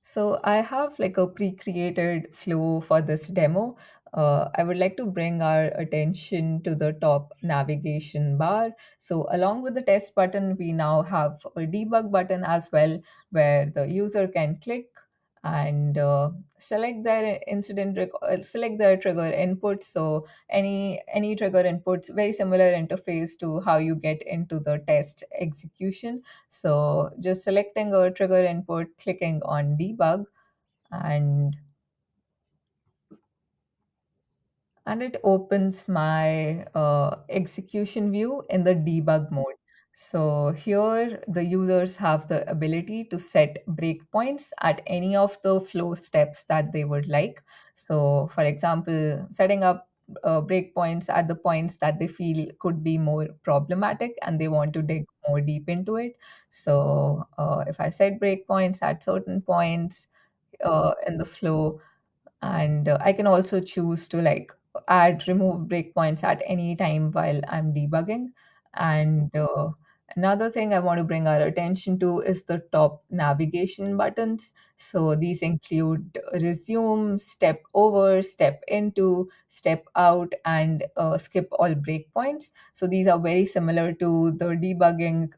So I have like a pre-created flow for this demo. I would like to bring our attention to the top navigation bar. So along with the test button, we now have a debug button as well, where the user can click and select their trigger input. So any trigger inputs, very similar interface to how you get into the test execution. So just selecting a trigger input, clicking on debug, and it opens my execution view in the debug mode. So here the users have the ability to set breakpoints at any of the flow steps that they would like. So for example, setting up breakpoints at the points that they feel could be more problematic and they want to dig more deep into it. So if I set breakpoints at certain points in the flow, and I can also choose to like add remove breakpoints at any time while I'm debugging. And another thing I want to bring our attention to is the top navigation buttons. So these include resume, step over, step into, step out, and skip all breakpoints. So these are very similar to the debugging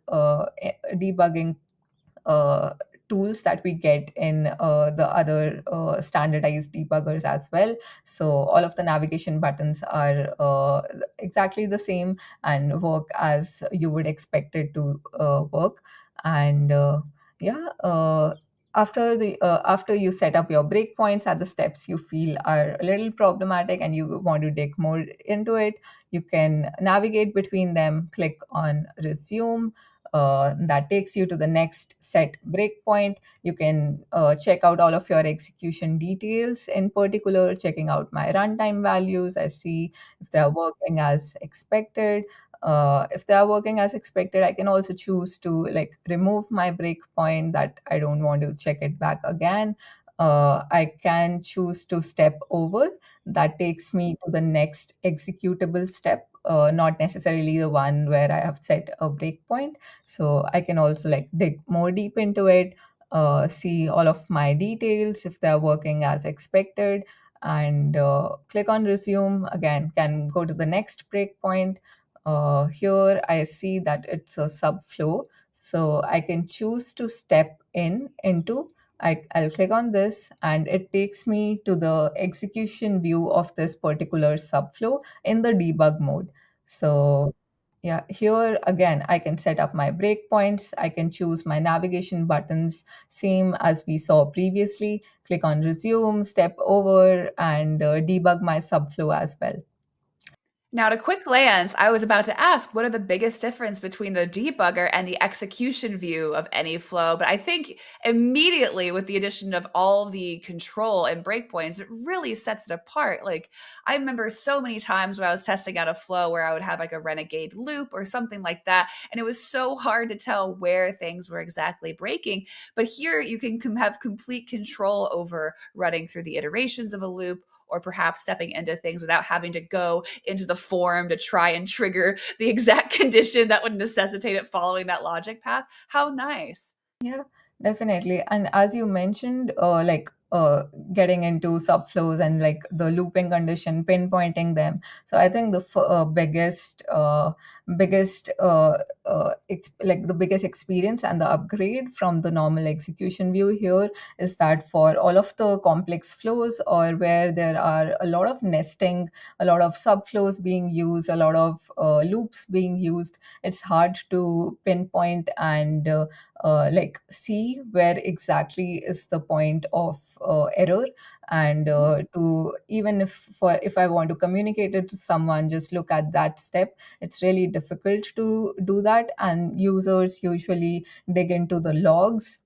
uh, tools that we get in the other standardized debuggers as well. So all of the navigation buttons are exactly the same and work as you would expect it to work. And yeah, after you set up your breakpoints at the steps you feel are a little problematic and you want to dig more into it, you can navigate between them, click on resume. That takes you to the next set breakpoint. You can check out all of your execution details, in particular, checking out my runtime values. I see if they are working as expected. If they are working as expected, I can also choose to like remove my breakpoint that I don't want to check it back again. I can choose to step over. That takes me to the next executable step, not necessarily the one where I have set a breakpoint. So I can also like dig more deep into it, see all of my details if they're working as expected, and click on resume. Again, can go to the next breakpoint. Here I see that it's a subflow, so I can choose to step into. I'll click on this and it takes me to the execution view of this particular subflow in the debug mode. So yeah, here again, I can set up my breakpoints. I can choose my navigation buttons, same as we saw previously. Click on resume, step over, and debug my subflow as well. Now, at a quick glance, I was about to ask what are the biggest difference between the debugger and the execution view of any flow, but I think immediately with the addition of all the control and breakpoints, it really sets it apart. Like I remember so many times when I was testing out a flow where I would have like a renegade loop or something like that, and it was so hard to tell where things were exactly breaking. But here you can have complete control over running through the iterations of a loop or perhaps stepping into things without having to go into the form to try and trigger the exact condition that would necessitate it following that logic path. How nice. Yeah, definitely. And as you mentioned, getting into subflows and like the looping condition, pinpointing them. So I think the biggest, like the biggest experience and the upgrade from the normal execution view here is that for all of the complex flows or where there are a lot of nesting, a lot of subflows being used, a lot of loops being used, it's hard to pinpoint and like see where exactly is the point of error. And to even if I want to communicate it to someone, just look at that step, it's really difficult to do that, and users usually dig into the logs,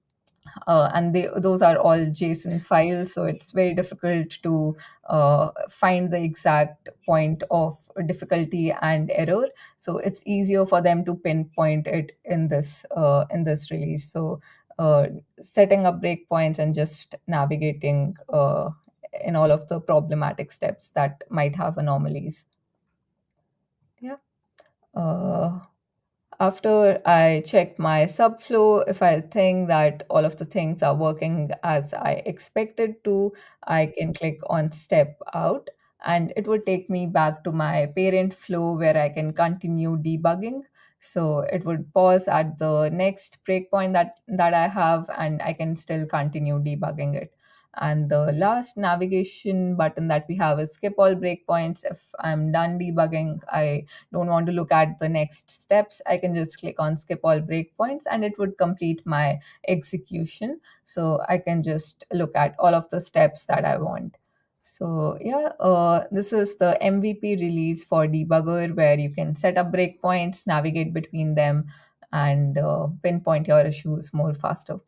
and those are all JSON files, so it's very difficult to find the exact point of difficulty and error. So it's easier for them to pinpoint it in this release. So setting up breakpoints and just navigating in all of the problematic steps that might have anomalies. Yeah. Uh, After I check my subflow, if I think that all of the things are working as I expected to, I can click on step out and it would take me back to my parent flow where I can continue debugging. So it would pause at the next breakpoint that I have and I can still continue debugging it. And the last navigation button that we have is skip all breakpoints. If I'm done debugging, I don't want to look at the next steps, I can just click on skip all breakpoints and it would complete my execution. So I can just look at all of the steps that I want. So yeah, this is the MVP release for debugger where you can set up breakpoints, navigate between them, and pinpoint your issues more faster.